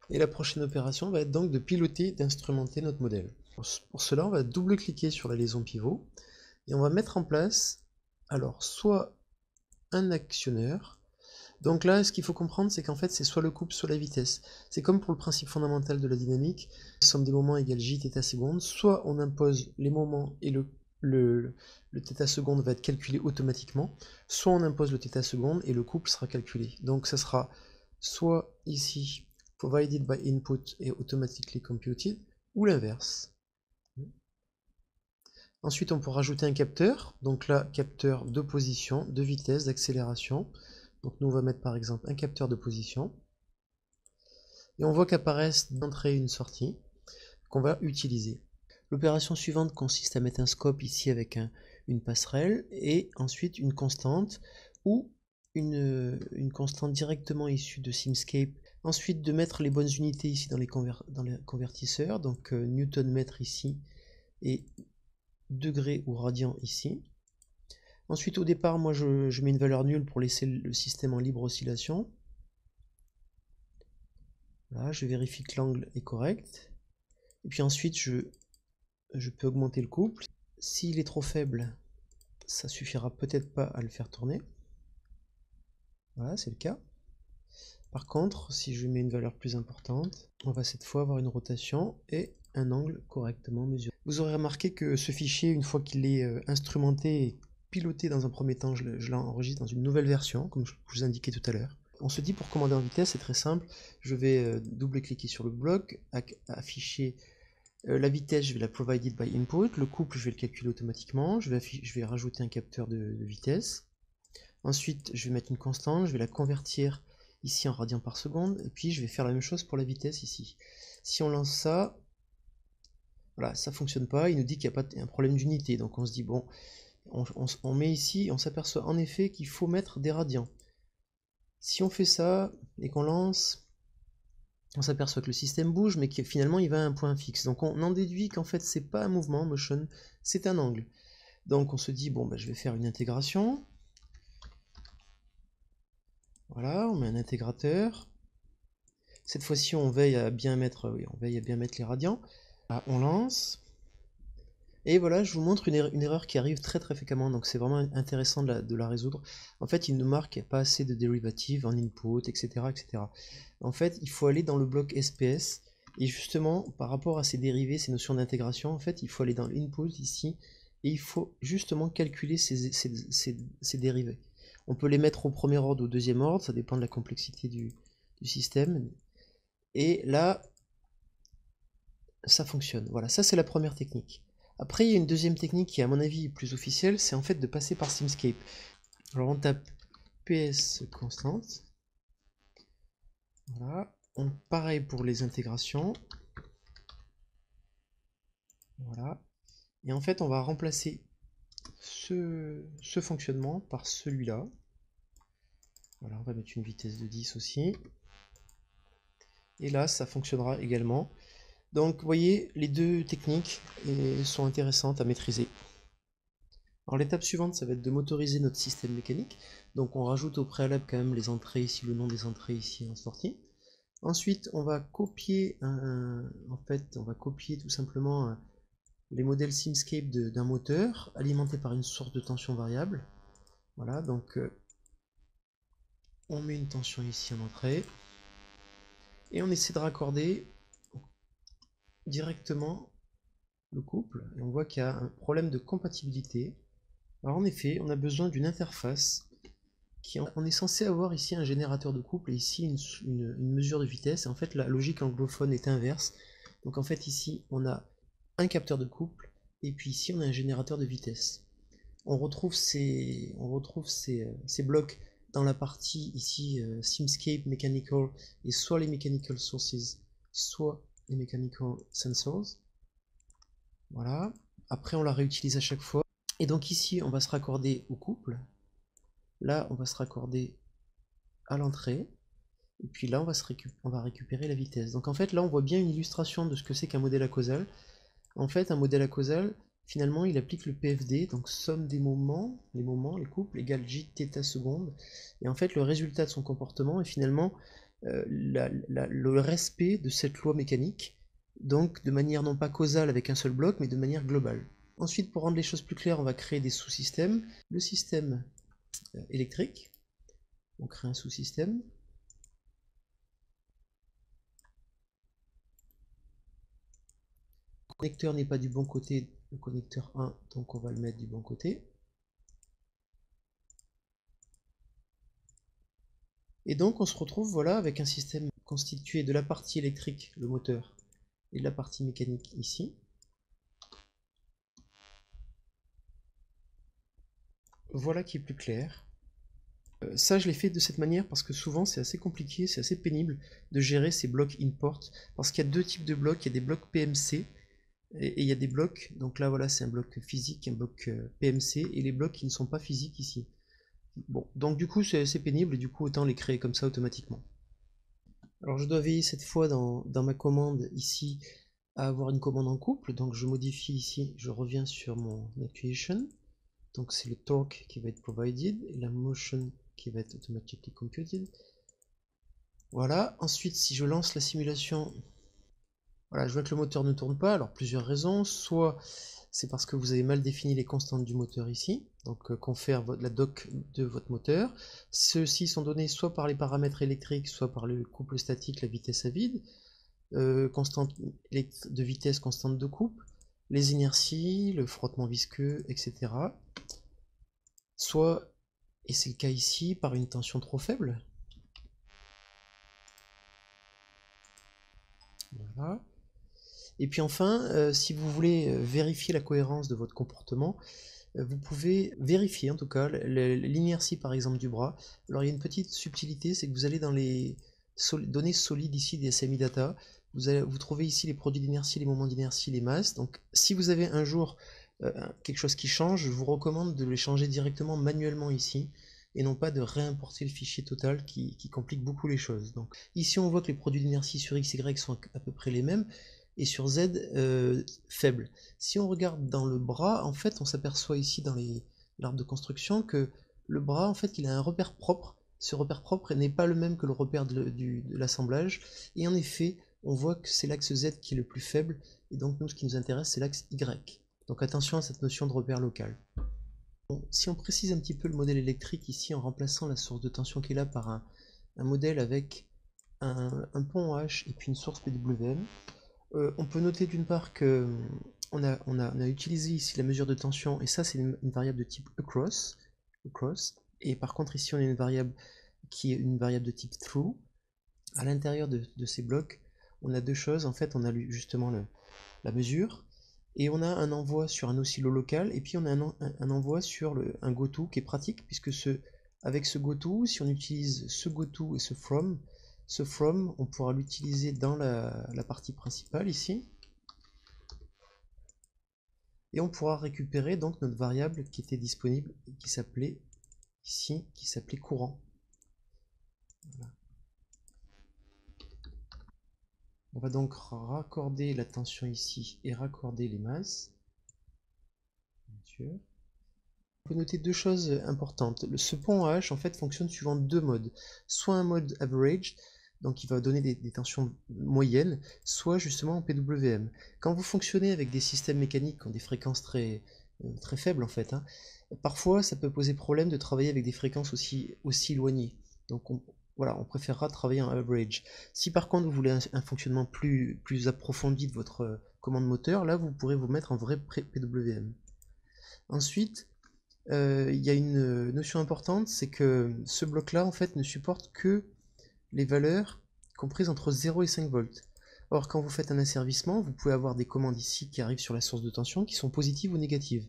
Et la prochaine opération va être donc de piloter, d'instrumenter notre modèle. Pour cela, on va double-cliquer sur la liaison pivot et on va mettre en place, alors, soit un actionneur. Donc là, ce qu'il faut comprendre, c'est qu'en fait, c'est soit le couple, soit la vitesse. C'est comme pour le principe fondamental de la dynamique, somme des moments égale j θ seconde, soit on impose les moments et le θ seconde va être calculé automatiquement, soit on impose le θ seconde et le couple sera calculé. Donc ça sera soit ici, provided by input et automatically computed, ou l'inverse. Ensuite, on pourra rajouter un capteur. Donc là, capteur de position, de vitesse, d'accélération. Donc nous, on va mettre par exemple un capteur de position. Et on voit qu'apparaissent une entrée et une sortie qu'on va utiliser. L'opération suivante consiste à mettre un scope ici avec une passerelle et ensuite une constante ou une constante directement issue de Simscape. Ensuite, de mettre les bonnes unités ici dans les convertisseurs, donc Newton mètre ici et degrés ou radians ici. Ensuite, au départ, moi je mets une valeur nulle pour laisser le système en libre oscillation. Là, je vérifie que l'angle est correct. Et puis ensuite, je peux augmenter le couple. S'il est trop faible, ça suffira peut-être pas à le faire tourner. Voilà, c'est le cas. Par contre, si je mets une valeur plus importante, on va cette fois avoir une rotation et un angle correctement mesuré. Vous aurez remarqué que ce fichier, une fois qu'il est instrumenté et piloté dans un premier temps, je l'enregistre dans une nouvelle version, comme je vous indiquais tout à l'heure. On se dit pour commander en vitesse, c'est très simple. Je vais double-cliquer sur le bloc, afficher la vitesse, je vais la provided by input. Le couple, je vais le calculer automatiquement. Je vais rajouter un capteur de vitesse. Ensuite, je vais mettre une constante, je vais la convertir ici en radians par seconde. Et puis, je vais faire la même chose pour la vitesse ici. Si on lance ça, voilà, ça fonctionne pas. Il nous dit qu'il y a un problème d'unité. Donc on se dit, bon, on met ici, on s'aperçoit en effet qu'il faut mettre des radians. Si on fait ça et qu'on lance, on s'aperçoit que le système bouge, mais que finalement il va à un point fixe. Donc on en déduit qu'en fait c'est pas un mouvement, motion, c'est un angle. Donc on se dit, bon, bah, je vais faire une intégration. Voilà, on met un intégrateur. Cette fois-ci, on veille à bien mettre, oui, on veille à bien mettre les radians. Là, on lance. Et voilà, je vous montre une erreur qui arrive très fréquemment, donc c'est vraiment intéressant de la résoudre. En fait, il nous marque qu'il n'y a pas assez de dérivatives en input, etc., etc. En fait, il faut aller dans le bloc SPS, et justement, par rapport à ces dérivés, ces notions d'intégration, en fait, il faut aller dans l'input ici, et il faut justement calculer ces dérivés. On peut les mettre au premier ordre ou au deuxième ordre, ça dépend de la complexité du système. Et là, ça fonctionne. Voilà, ça c'est la première technique. Après, il y a une deuxième technique qui, à mon avis, est plus officielle, c'est en fait de passer par Simscape. Alors on tape PS constante. Voilà. Pareil pour les intégrations. Voilà. Et en fait, on va remplacer ce fonctionnement par celui-là. Voilà, on va mettre une vitesse de 10 aussi. Et là, ça fonctionnera également. Donc, vous voyez, les deux techniques sont intéressantes à maîtriser. Alors l'étape suivante, ça va être de motoriser notre système mécanique. Donc on rajoute au préalable quand même les entrées ici, le nom des entrées ici en sortie. Ensuite, on va copier on va copier tout simplement les modèles Simscape d'un moteur alimenté par une source de tension variable. Voilà, donc on met une tension ici en entrée et on essaie de raccorder directement le couple. Et on voit qu'il y a un problème de compatibilité. Alors en effet, on a besoin d'une interface. On est censé avoir ici un générateur de couple et ici une mesure de vitesse. Et en fait, la logique anglophone est inverse. Donc en fait, ici, on a un capteur de couple et puis ici, on a un générateur de vitesse. On retrouve ces blocs dans la partie ici Simscape Mechanical et soit les Mechanical Sources, soit les Mechanical Sensors. Voilà. Après, on la réutilise à chaque fois. Et donc ici, on va se raccorder au couple. Là, on va se raccorder à l'entrée. Et puis là, on va récupérer la vitesse. Donc en fait, là, on voit bien une illustration de ce que c'est qu'un modèle acausal. En fait, un modèle acausal, finalement, il applique le PFD, donc somme des moments, les couples, égale j θ seconde. Et en fait, le résultat de son comportement est finalement le respect de cette loi mécanique, donc de manière non pas causale avec un seul bloc, mais de manière globale. Ensuite, pour rendre les choses plus claires, on va créer des sous-systèmes. Le système électrique, on crée un sous-système. Le connecteur n'est pas du bon côté, le connecteur 1, donc on va le mettre du bon côté. Et donc on se retrouve voilà, avec un système constitué de la partie électrique, le moteur, et de la partie mécanique ici. Voilà qui est plus clair. Ça, je l'ai fait de cette manière parce que souvent c'est assez compliqué, c'est assez pénible de gérer ces blocs import. Parce qu'il y a deux types de blocs, il y a des blocs PMC et il y a des blocs, donc là voilà c'est un bloc physique, un bloc PMC, et les blocs qui ne sont pas physiques ici. Bon, donc du coup c'est assez pénible et du coup autant les créer comme ça automatiquement. Alors je dois veiller cette fois dans ma commande ici à avoir une commande en couple, donc je modifie ici, je reviens sur mon actuation. Donc c'est le torque qui va être provided et la motion qui va être automatically computed. Voilà, ensuite si je lance la simulation, voilà, je vois que le moteur ne tourne pas, alors plusieurs raisons, soit c'est parce que vous avez mal défini les constantes du moteur ici, donc confère la doc de votre moteur. Ceux-ci sont donnés soit par les paramètres électriques, soit par le couple statique, la vitesse à vide, constante de vitesse, constante de couple, les inerties, le frottement visqueux, etc. Soit, et c'est le cas ici, par une tension trop faible. Voilà. Et puis enfin, si vous voulez vérifier la cohérence de votre comportement, vous pouvez vérifier en tout cas l'inertie par exemple du bras. Alors il y a une petite subtilité, c'est que vous allez dans les données solides ici des SMI data, vous trouvez ici les produits d'inertie, les moments d'inertie, les masses. Donc si vous avez un jour quelque chose qui change, je vous recommande de les changer directement manuellement ici et non pas de réimporter le fichier total qui complique beaucoup les choses. Donc ici on voit que les produits d'inertie sur x, y sont à peu près les mêmes et sur z faibles. Si on regarde dans le bras, en fait on s'aperçoit ici dans l'arbre de construction que le bras en fait il a un repère propre. Ce repère propre n'est pas le même que le repère de l'assemblage et en effet on voit que c'est l'axe z qui est le plus faible et donc nous ce qui nous intéresse c'est l'axe y. Donc attention à cette notion de repère local. Bon, si on précise un petit peu le modèle électrique ici en remplaçant la source de tension qui est là par un modèle avec un pont H et puis une source PWM, on peut noter d'une part que on a utilisé ici la mesure de tension et ça c'est une variable de type across, et par contre ici on a une variable qui est une variable de type through. À l'intérieur de ces blocs on a deux choses, en fait on a justement la mesure et on a un envoi sur un oscillo local et puis on a un envoi sur un goto qui est pratique puisque avec ce goto, si on utilise ce goto et ce from on pourra l'utiliser dans la partie principale ici et on pourra récupérer donc notre variable qui était disponible qui s'appelait ici, qui s'appelait courant. Voilà. On va donc raccorder la tension ici et raccorder les masses. On peut noter deux choses importantes. Ce pont H en fait fonctionne suivant deux modes. Soit un mode average, donc il va donner des tensions moyennes, soit justement en PWM. Quand vous fonctionnez avec des systèmes mécaniques qui ont des fréquences très faibles en fait, parfois ça peut poser problème de travailler avec des fréquences aussi éloignées. Donc voilà, on préférera travailler en average. Si par contre vous voulez un fonctionnement plus approfondi de votre commande moteur, là vous pourrez vous mettre en vrai PWM. Ensuite, il y a une notion importante, c'est que ce bloc-là en fait ne supporte que les valeurs comprises entre 0 et 5 volts. Or, quand vous faites un asservissement, vous pouvez avoir des commandes ici qui arrivent sur la source de tension qui sont positives ou négatives.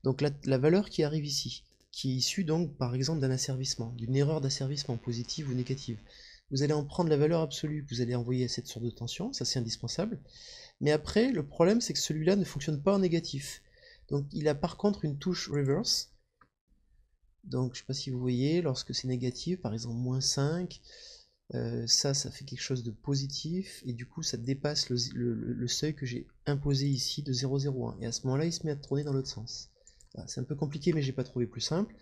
Donc la valeur qui arrive ici, qui est issue donc par exemple d'un asservissement, d'une erreur d'asservissement positive ou négative, vous allez en prendre la valeur absolue que vous allez envoyer à cette source de tension, ça c'est indispensable. Mais après, le problème c'est que celui-là ne fonctionne pas en négatif. Donc il a par contre une touche reverse. Donc je ne sais pas si vous voyez, lorsque c'est négatif, par exemple moins 5, ça fait quelque chose de positif, et du coup ça dépasse le seuil que j'ai imposé ici de 0,01. Et à ce moment-là, il se met à tourner dans l'autre sens. Voilà, c'est un peu compliqué, mais j'ai pas trouvé plus simple.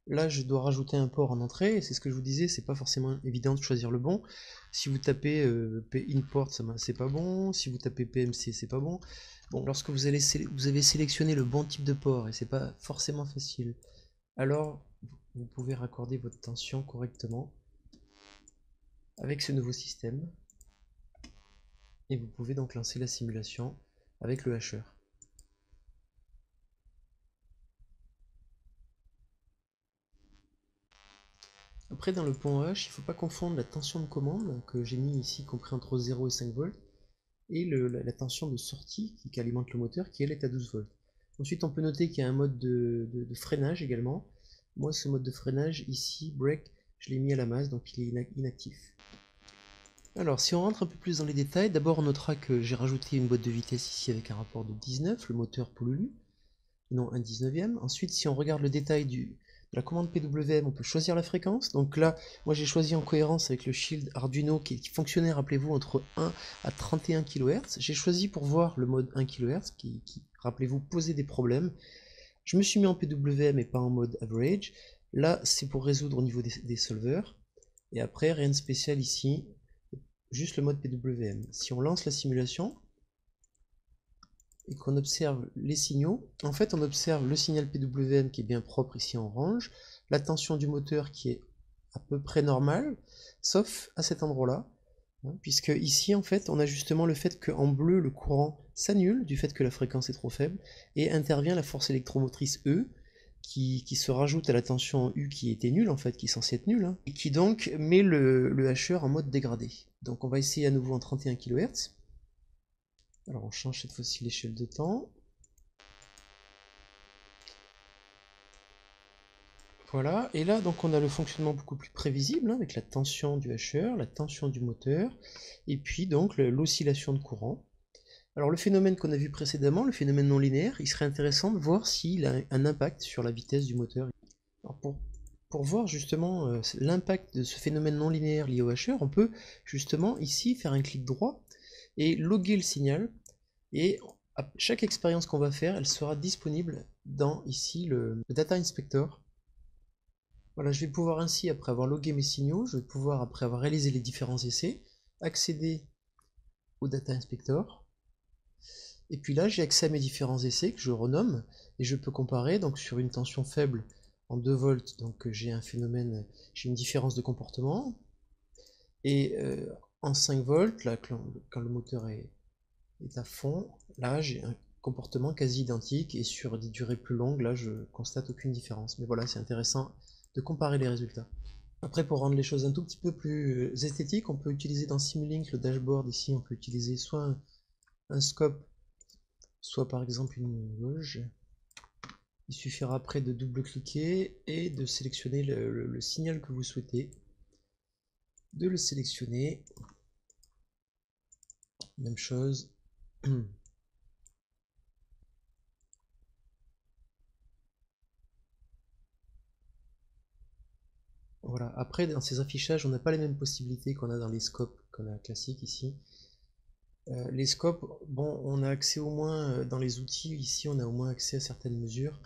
Là, je dois rajouter un port en entrée, et c'est ce que je vous disais, c'est pas forcément évident de choisir le bon. Si vous tapez import, c'est pas bon. Si vous tapez PMC, c'est pas bon. Bon, lorsque vous avez sélectionné le bon type de port, et c'est pas forcément facile, alors vous pouvez raccorder votre tension correctement avec ce nouveau système. Et vous pouvez donc lancer la simulation avec le hacheur. Après, dans le pont H, il ne faut pas confondre la tension de commande, que j'ai mis ici, compris entre 0 et 5 volts, et la tension de sortie qui alimente le moteur, qui elle est à 12 volts. Ensuite, on peut noter qu'il y a un mode de freinage également. Moi, ce mode de freinage, ici, brake, je l'ai mis à la masse, donc il est inactif. Alors, si on rentre un peu plus dans les détails, d'abord on notera que j'ai rajouté une boîte de vitesse ici avec un rapport de 19, le moteur Polulu, non un 19e. Ensuite, si on regarde le détail de la commande PWM, on peut choisir la fréquence. Donc là, moi j'ai choisi en cohérence avec le Shield Arduino qui fonctionnait, rappelez-vous, entre 1 à 31 kHz. J'ai choisi pour voir le mode 1 kHz qui rappelez-vous, posait des problèmes. Je me suis mis en PWM et pas en mode average. Là, c'est pour résoudre au niveau des solvers. Et après, rien de spécial ici, juste le mode PWM. Si on lance la simulation, et qu'on observe les signaux, en fait on observe le signal PWM qui est bien propre ici en orange, la tension du moteur qui est à peu près normale, sauf à cet endroit-là, puisque ici en fait on a justement le fait qu'en bleu le courant s'annule du fait que la fréquence est trop faible, et intervient la force électromotrice E, qui se rajoute à la tension U qui était nulle en fait, qui est censée être nulle, et qui donc met le hacheur en mode dégradé. Donc on va essayer à nouveau en 31 kHz. Alors on change cette fois-ci l'échelle de temps. Voilà, et là donc on a le fonctionnement beaucoup plus prévisible, avec la tension du hacheur, la tension du moteur, et puis donc l'oscillation de courant. Alors le phénomène qu'on a vu précédemment, le phénomène non linéaire, il serait intéressant de voir s'il a un impact sur la vitesse du moteur. Alors pour voir justement l'impact de ce phénomène non linéaire lié au hacheur, on peut justement ici faire un clic droit et loguer le signal, et à chaque expérience qu'on va faire, elle sera disponible dans ici le Data Inspector. Voilà, je vais pouvoir ainsi, après avoir logué mes signaux, je vais pouvoir, après avoir réalisé les différents essais, accéder au Data Inspector. Et puis là, j'ai accès à mes différents essais que je renomme, et je peux comparer, donc sur une tension faible en 2 volts, donc j'ai un phénomène, j'ai une différence de comportement, et en 5 volts, là, quand le moteur est à fond, là j'ai un comportement quasi identique, et sur des durées plus longues, là je constate aucune différence. Mais voilà, c'est intéressant de comparer les résultats. Après, pour rendre les choses un tout petit peu plus esthétiques, on peut utiliser dans Simulink le dashboard ici, on peut utiliser soit un scope, soit par exemple une gauge. Il suffira après de double-cliquer et de sélectionner le signal que vous souhaitez, de le sélectionner. Même chose. Voilà. Après, dans ces affichages, on n'a pas les mêmes possibilités qu'on a dans les scopes qu'on a classiques ici. Les scopes, bon, on a accès au moins dans les outils, ici on a au moins accès à certaines mesures.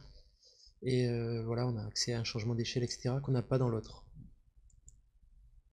Et voilà, on a accès à un changement d'échelle, etc., qu'on n'a pas dans l'autre.